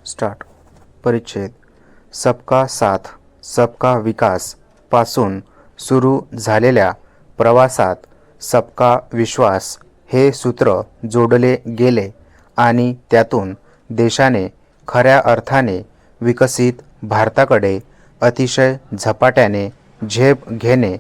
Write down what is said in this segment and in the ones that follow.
Start. परिच्छेद सबका साथ सबका विकास पासून सुरू झालेल्या प्रवासात सबका विश्वास हे सूत्र जोडले गेले आणि त्यातून देशाने खऱ्या अर्थाने विकसित भारताकडे अतिशय झपाट्याने झेप घेणे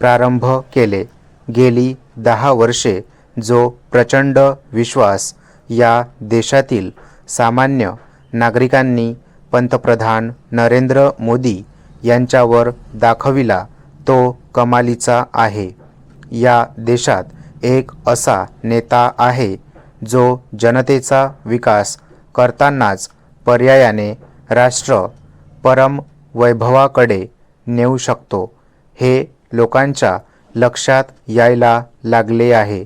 प्रारंभ केले. गेली 10 वर्षे जो प्रचंड विश्वास या देशातील सामान्य नागरिकांनी पंतप्रधान नरेंद्र मोदी यांच्यावर दाखविला तो कमालीचा आहे. या देशात एक असा नेता आहे जो जनतेचा विकास करतानाच पर्यायाने राष्ट्र परम वैभवाकडे नेऊ शकतो हे लोकांच्या लक्षात यायला लागले आहे.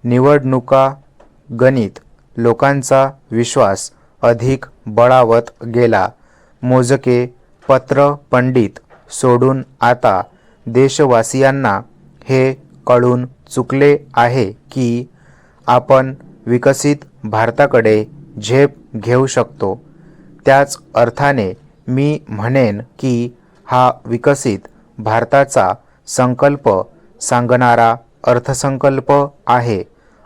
निवडणुका गणित लोकांचा विश्वास अधिक बळावत गेला. मोजके पत्रपंडित सोडून आता देशवासियांना हे कळून चुकले आहे की आपण विकसित भारताकडे झेप घेऊ शकतो. त्याच अर्थाने मी म्हणेन की हा विकसित भारताचा संकल्प सांगणारा अर्थसंकल्प आहे.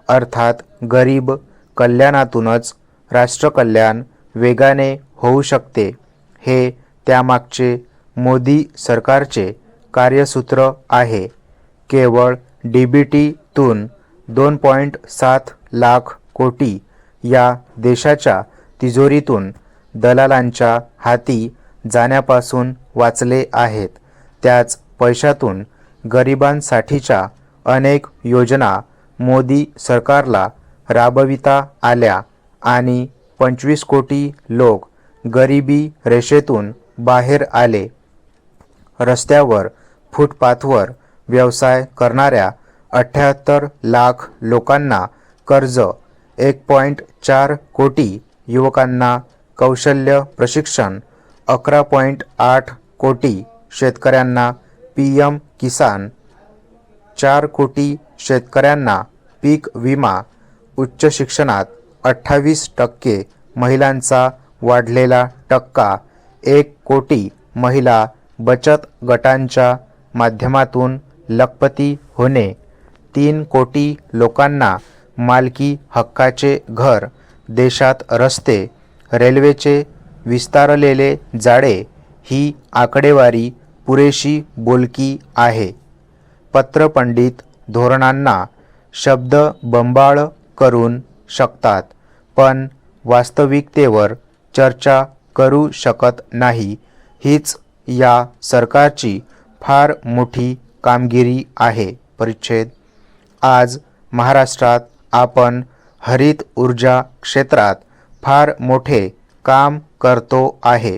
अर्थात गरीब कल्याणातूनच राष्ट्रकल्याण वेगाने होऊ शकते हे त्यामागचे मोदी सरकारचे कार्यसूत्र आहे. केवळ DBTतून 2.7 लाख कोटी या देशाच्या तिजोरीतून दलालांच्या हाती जाण्यापासून वाचले आहेत. त्याच पैशातून गरिबांसाठीच्या अनेक योजना मोदी सरकारला राबविता आल्या आणि 25 कोटी लोक गरिबी रेषेतून बाहेर आले. रस्त्यावर फुटपाथवर व्यवसाय करणाऱ्या 78 लाख लोकांना कर्ज, 1.4 कोटी युवकांना कौशल्य प्रशिक्षण, 11.8 कोटी शेतकऱ्यांना PM किसान, 4 कोटी शेतकऱ्यांना पीक विमा, उच्च शिक्षणात 28% महिलांचा वाढलेला टक्का, 1 कोटी महिला बचत गटांच्या माध्यमातून लखपती होणे, 3 कोटी लोकांना मालकी हक्काचे घर, देशात रस्ते, रेल्वेचे विस्तारलेले जाळे ही आकडेवारी पुरेशी बोलकी आहे. पत्रपंडित धोरणांना शब्दबंबाळ करून शकतात पण वास्तविकतेवर चर्चा करू शकत नाही. हीच या सरकारची फार मोठी कामगिरी आहे. परिच्छेद आज महाराष्ट्रात आपण हरित ऊर्जा क्षेत्रात फार मोठे काम करतो आहे.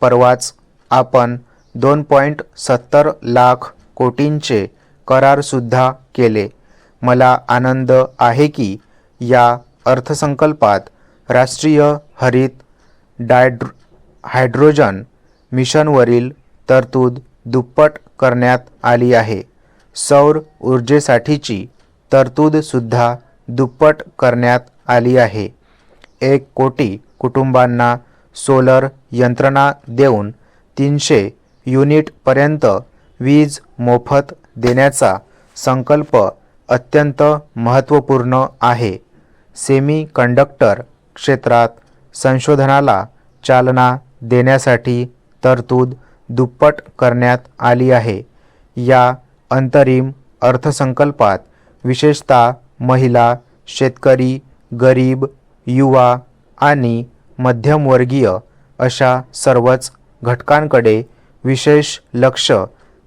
परवाच आपण 2.70 लाख कोटींचे करारसुद्धा केले. मला आनंद आहे की या अर्थसंकल्पात राष्ट्रीय हरित हायड्रोजन मिशनवरील तरतूद दुप्पट करण्यात आली आहे. सौर ऊर्जेसाठीची तरतूदसुद्धा दुप्पट करण्यात आली आहे. 1 कोटी कुटुंबांना सोलर यंत्रणा देऊन 300 युनिटपर्यंत वीज मोफत देण्याचा संकल्प अत्यंत महत्त्वपूर्ण आहे. सेमीकंडक्टर क्षेत्रात संशोधनाला चालना देण्यासाठी तरतूद दुप्पट करण्यात आली आहे. या अंतरिम अर्थसंकल्पात विशेषतः महिला, शेतकरी, गरीब, युवा आणि मध्यमवर्गीय अशा सर्वच घटकांकडे विशेष लक्ष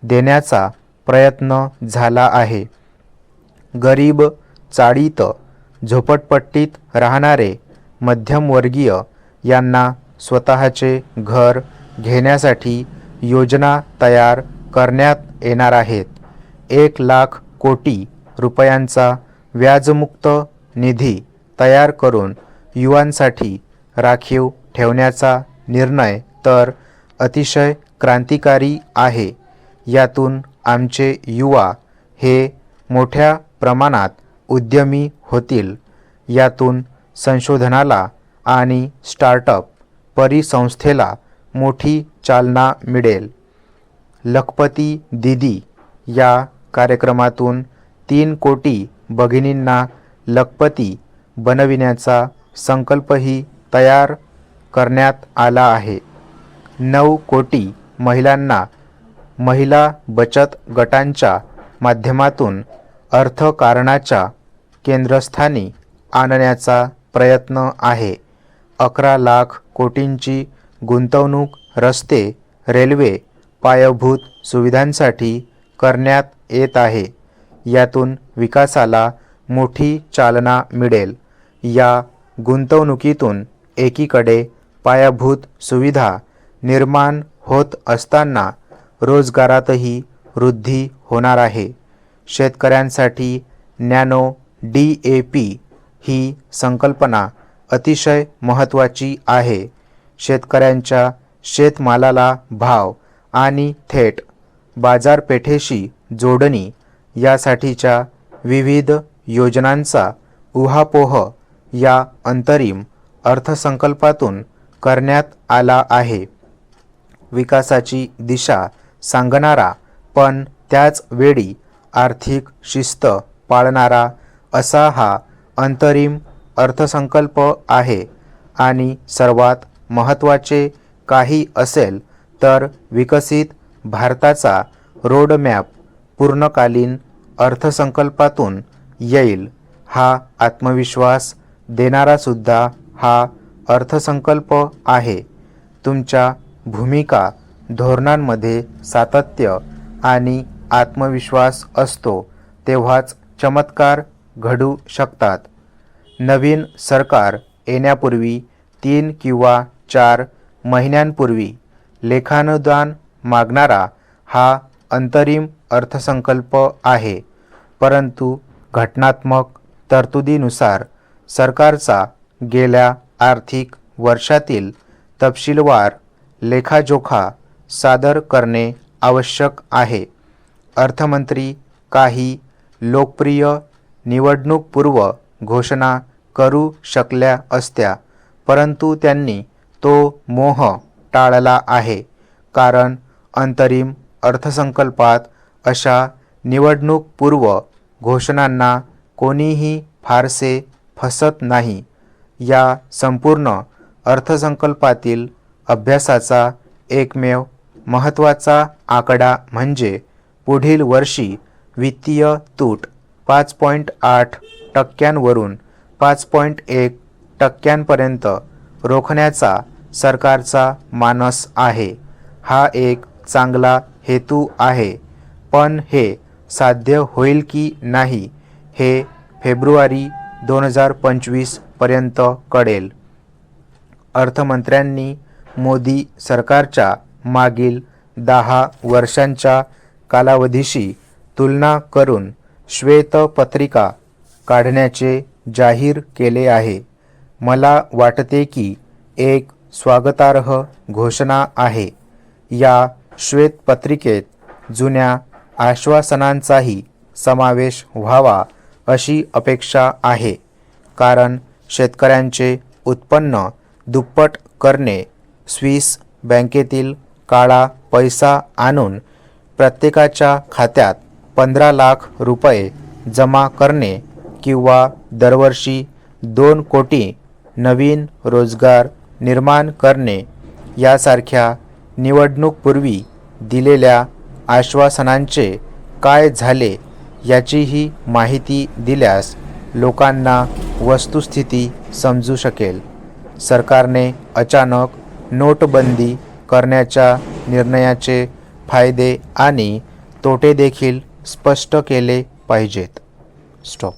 देण्याचा प्रयत्न झाला आहे. गरीब, चाळीत, झोपडपट्टीत राहणारे मध्यमवर्गीय यांना स्वतःचे घर घेण्यासाठी योजना तयार करण्यात येणार आहेत. 1 लाख कोटी रुपयांचा व्याजमुक्त निधी तयार करून युवांसाठी राखीव ठेवण्याचा निर्णय तर अतिशय क्रांतिकारी आहे. यातून आमचे युवा हे मोठ्या प्रमाणात उद्यमी होतील. यातून संशोधनाला आणि स्टार्टअप परिसंस्थेला मोठी चालना मिळेल. लखपती दीदी या कार्यक्रमातून 3 कोटी भगिनींना लखपती बनविण्याचा संकल्पही तयार करण्यात आला आहे. 9 कोटी महिलांना महिला बचत गटांच्या माध्यमातून अर्थकारणाच्या केंद्रस्थानी आणण्याचा प्रयत्न आहे. 11 लाख कोटींची गुंतवणूक रस्ते, रेल्वे, पायाभूत सुविधांसाठी करण्यात येत आहे. यातून विकासाला मोठी चालना मिळेल. या गुंतवणुकीतून एकीकडे पायाभूत सुविधा निर्माण होत असताना रोजगारातही वृद्धी होणार आहे. शेतकऱ्यांसाठी नॅनो DAP ही संकल्पना अतिशय महत्त्वाची आहे. शेतकऱ्यांच्या शेतमालाला भाव आणि थेट बाजारपेठेशी जोडणी यासाठीच्या विविध योजनांचा उहापोह या अंतरिम अर्थसंकल्पातून करण्यात आला आहे. विकासाची दिशा सांगणारा पण त्याच वेळी आर्थिक शिस्त पाळणारा असा हा अंतरिम अर्थसंकल्प आहे. आणि सर्वात महत्त्वाचे काही असेल तर विकसित भारताचा रोडमॅप पूर्णकालीन अर्थसंकल्पातून येईल. हा आत्मविश्वास देणारासुद्धा हा अर्थसंकल्प आहे. तुमच्या भूमिका धोरणांमध्ये सातत्य आणि आत्मविश्वास असतो तेव्हाच चमत्कार घडू शकतात. नवीन सरकार येण्यापूर्वी 3 किंवा 4 महिन्यांपूर्वी लेखानुदान मागणारा हा अंतरिम अर्थसंकल्प आहे. परंतु घटनात्मक तरतुदीनुसार सरकारचा गेल्या आर्थिक वर्षातील तपशीलवार लेखाजोखा सादर करणे आवश्यक आहे. अर्थमंत्री काही लोकप्रिय निवडणूकपूर्व घोषणा करू शकल्या असत्या, परंतु त्यांनी तो मोह टाळला आहे. कारण अंतरिम अर्थसंकल्पात अशा निवडणूकपूर्व घोषणांना कोणीही फारसे फसत नाही. या संपूर्ण अर्थसंकल्पातील अभ्यासाचा एकमेव महत्त्वाचा आकडा म्हणजे पुढील वर्षी वित्तीय तूट 5.8% वरून 5.1% रोखण्याचा सरकारचा मानस आहे. हा एक चांगला हेतू आहे, पण हे साध्य होईल की नाही हे फेब्रुवारी 2025 पर्यंत कळेल. अर्थमंत्र्यांनी मोदी सरकारच्या मागील 10 वर्षांच्या कालावधीशी तुलना करून श्वेतपत्रिका काढण्याचे जाहीर केले आहे. मला वाटते की एक स्वागतार्ह घोषणा आहे. या श्वेतपत्रिकेत जुन्या आश्वासनांचाही समावेश व्हावा अशी अपेक्षा आहे. कारण शेतकऱ्यांचे उत्पन्न दुप्पट करणे, स्विस बँकेतील काळा पैसा आणून प्रत्येकाच्या खात्यात 15 लाख रुपये जमा करणे किंवा दरवर्षी 2 कोटी नवीन रोजगार निर्माण करणे यासारख्या निवडणूकपूर्वी दिलेल्या आश्वासनांचे काय झाले याचीही माहिती दिल्यास लोकांना वस्तुस्थिती समजू शकेल. सरकारने अचानक नोटबंदी करण्याच्या निर्णयाचे फायदे आणि तोटे देखील स्पष्ट केले पाहिजेत. स्टॉप.